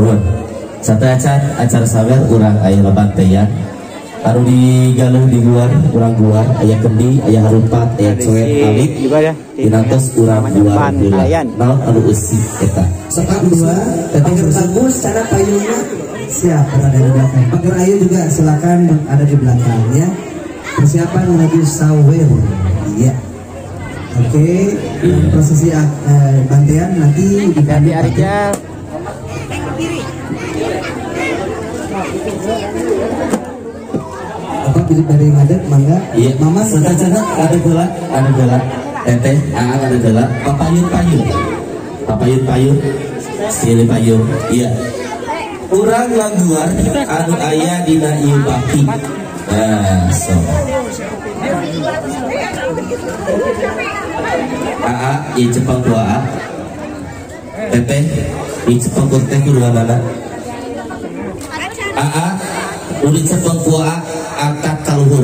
turun satu acara sawer urang aya lebantean anu digaluh di luar urang luar aya kendi aya harupat aya coet alit dinantos urang luar naon anu eusi eta sepak dua pagar bagus cara payungnya siap berada di belakang pagar ayu juga silakan ada di belakang ya persiapan menuju sawer iya. Oke, prosesi bantean nanti diganti Arija. Apa pilih dari ngadet mangga? Iya, mama sebentar ada gelat, teteh, ada gelat, papayun, silih payung, iya. Urang langguar anu aya dina ieu baki. Nah, so. Iya cepang dua teteh iya cepang teh kedua nana udah cepang dua angkat kaluhur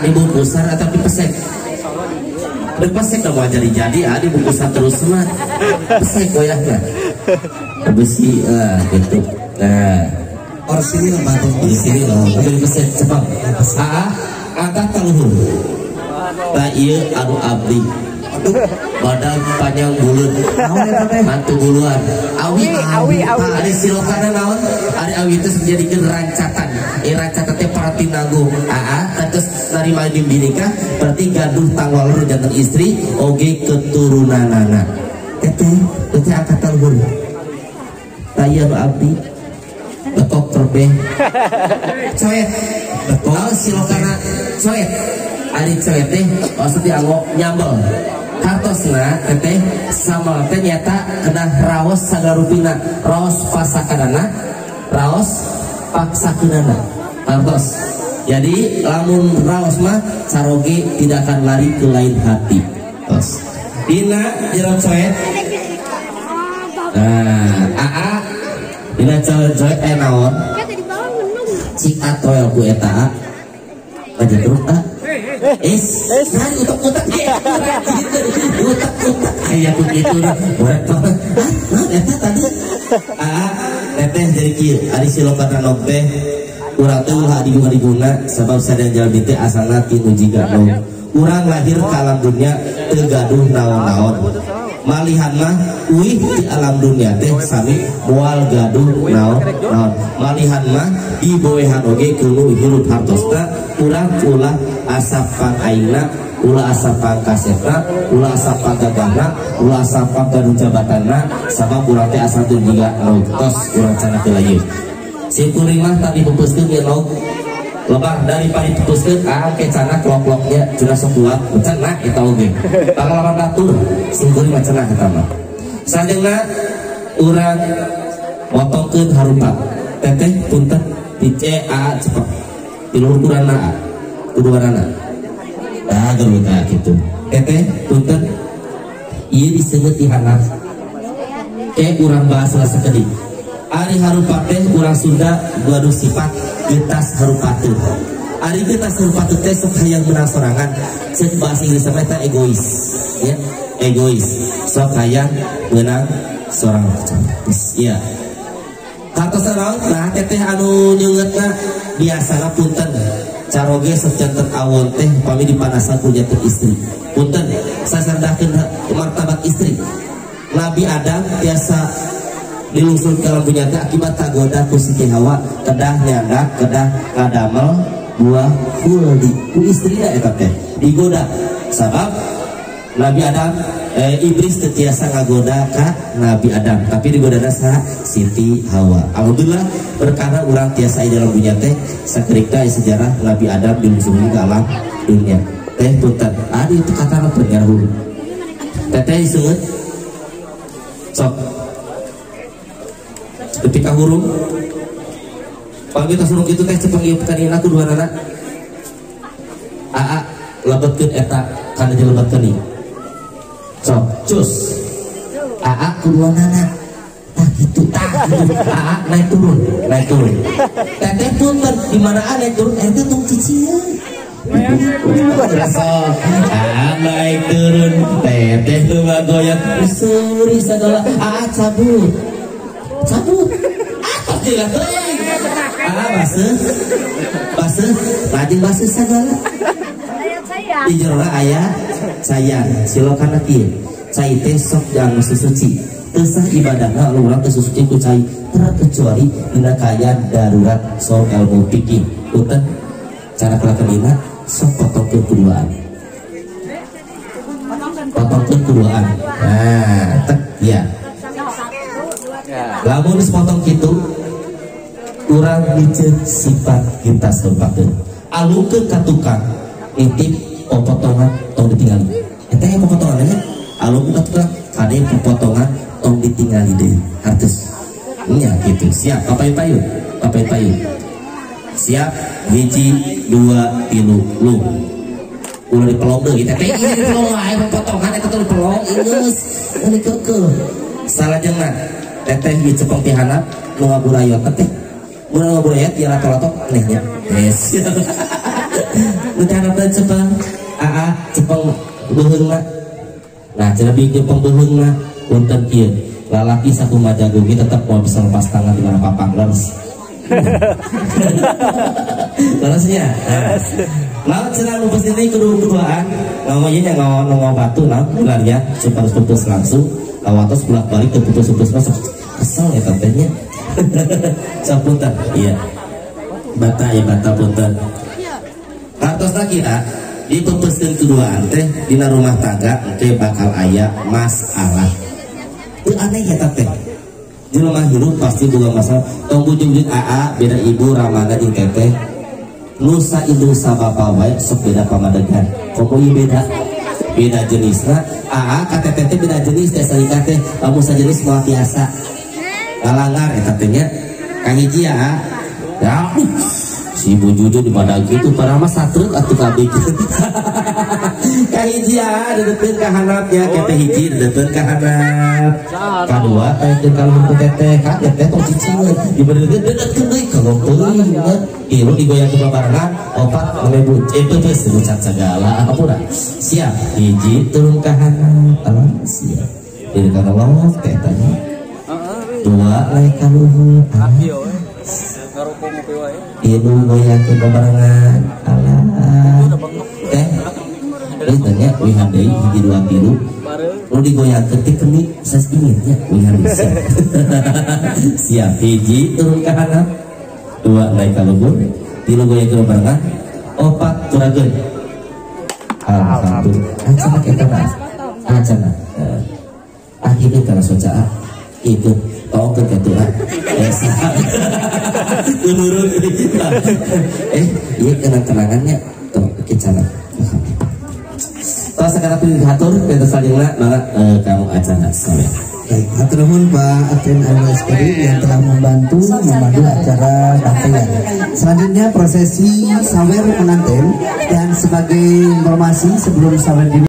dibungkusan atau dipesek dipesek kamu aja jadi dibungkusan terus semua pesek goyahnya besi gitu nah sini lemah di sini loh dipesek cepang angkat kaluhur nah iya anu abdi badan panjang bulut mantu buluan awi ada silokana naon ada awi itu menjadikan rancatan rancatan teh paratin nanggung terus dari main binikah berarti gaduh tangwalur jantan istri oge keturunanana teteh angkatan bulu nah iya anu abdi betok terbeh coet betok silokana coet ari coet teh maksudnya anggo nyambel kartosna teteh sama teh nyata kena raos sagarupina raos pasakanana raos paksakeunana kartos jadi lamun raos mah saroge tidak akan lari ke lain hati tos dina jero coet nah dina coet naon cik atoel ku eta aja terus utak-utak kayak begitu eta tadi teteh jadi kieu ari silokana teh urang teh ulah diguna sabab sadaya jalmi teh asalna ti nuji gaduh urang lahir ka alam dunya teu gaduh naon-naon malihan mah uih di alam dunia teh sami moal gaduh naon malihan mah di boehan oge kudu hirup hartosna urang ulah asap pang aina ulah asap pang kasetna ulah asap pang gagahna ulah asap pang gaduh jabatanna sabab urang teh asal teu jiga tos urang cenah teu layeun simkuring mah tadi pupuskeun ye log lebar daripada dipuskeun ke cenah klok-kloknya cenah sok kuat cenah eta oge pangalaman batur simkuring mah cenah eta mah sajenna urang motongkeun harupat teteh punten dice cepet tiluhur kurana kuduanana geluta gitu teteh punten ieu disebut dihanap urang bahasa sakedik ari harupat teh urang Sunda gaduh sifat getas harupateun ari getas harupateun teh sok hayang menang sorangan ceuk bahasa Inggris eta egois ya egois sok hayang menang sorangan iya kartosan naon nah teteh anu nyeungeutna biasana punten caroge sok janten awon teh pami dipanasan ku janten istri punten sasandahkeun martabat istri Nabi Adam biasa dilungsul ke lampu nyata akibat tagoda ku Siti Hawa kedah nyandak kedah kadamel buah huldi ku istrina eta teh digoda sabab Nabi Adam iblis tetiasa ngagoda ka Nabi Adam tapi digodana sa Siti Hawa alhamdulillah berkana urang tiasa aya dalam dunya teh sakrika sejarah Nabi Adam dilungsulkeun ke alam dunia teh punten adi itu katana penjara hulu teteh diseungeut sok ketika hurung pagi tas hurung itu teh cepeng ieu pekan aku dua anak lebetkeun eta kana jelebetkeun ieu sok cus kedua anak tah kitu naik turun teteh punten di mana naik turun eta tong cicieun naik turun teteh lu goyang suri sagala cabut cabut tidak teuing basuh lajeng basuh sagala di jerona aya sayang silokana kieu cai teh sok jangan suci tesah ibadahna urang teh suci ku cai terkecuali dina kaya darurat sok ilmu fikih punten cara kelakon sok potongkeun kuduaan nah tek ya lamun sepotong kitu kurang dicek sifat kita sempakeun alungkeun ka tukang intip potongan tong ditinggali eta yang potongan nya alungkeun ka tukang kade potongan tong ditinggali deui hartos nya gitu siap papayu siap hiji 2 3 lu ulah dipelong deui teh pelong aya potongan eta teh dipelong geus ini keukeul salajengna teteh ieu cepeng pihana nu ngaburayot teh mun ngaburayot ieu lato-lato anehnya yes nu carana cepeng cepeng beuheungna nah cenah bieu pembeuheungna punten kieu lalaki sakumaha jago ge tetep mau bisa lepas tangan di mana papang leres leresnya laut cenah nu pesini kedua-duaan ngomongnya ngomong batu nah bulannya supaya putus langsung lawatos bolak-balik ke putus-putus masuk kesel ya katanya sapunten iya bata punten kartosna kita dipepeskeun keduaan teh dina rumah tangga teh bakal aya masalah teu aneh eta teh jelema hirup pasti boga masalah tong bujung-bujung beda ibu ramana jeung teteh nusa indung sabapa wae sok beda pamadegan komo beda jenisna KTT beda jenis teh salika teh lamun sajenis moal biasa ngalangar eta teh nya kahiji ya si ibu jujur di badag gitu para mah satruk atuh kabeh kahiji dedeuteun ka handapnya teteh hiji dedeuteun ka handap kadua teh kalau untuk teteh ka teteh tong cicingkeun dibeureun dedeukeun deui ka lompeung ieu digoyang ke babarengan opat lebu geus bucat segala apura siap hiji turun ka handap alam siap diri kana lomot tetehnya dua lain ka luhur ieu goyang ke babarengan alam teh tanya wihan deui hiji 2 3 nu digoyang ketik kenik sas ingetnya wihan bisa siap hiji turun ka handap 2 naik ka luhur 3 goyang ke babarengan 4 turageun alhamdulillah acana eta mah acana akhirnya kana socaa ikut tong ke ketua menurut ieu kana kenangannya tong kecana kalau sekarang pilih hatur kita selanjutnya maka kamu acana sampai baik hatur nuhun Pak Aten Anwesperi yang telah memandu acara bantaian. Selanjutnya prosesi sawer pengantin dan sebagai informasi sebelum sawer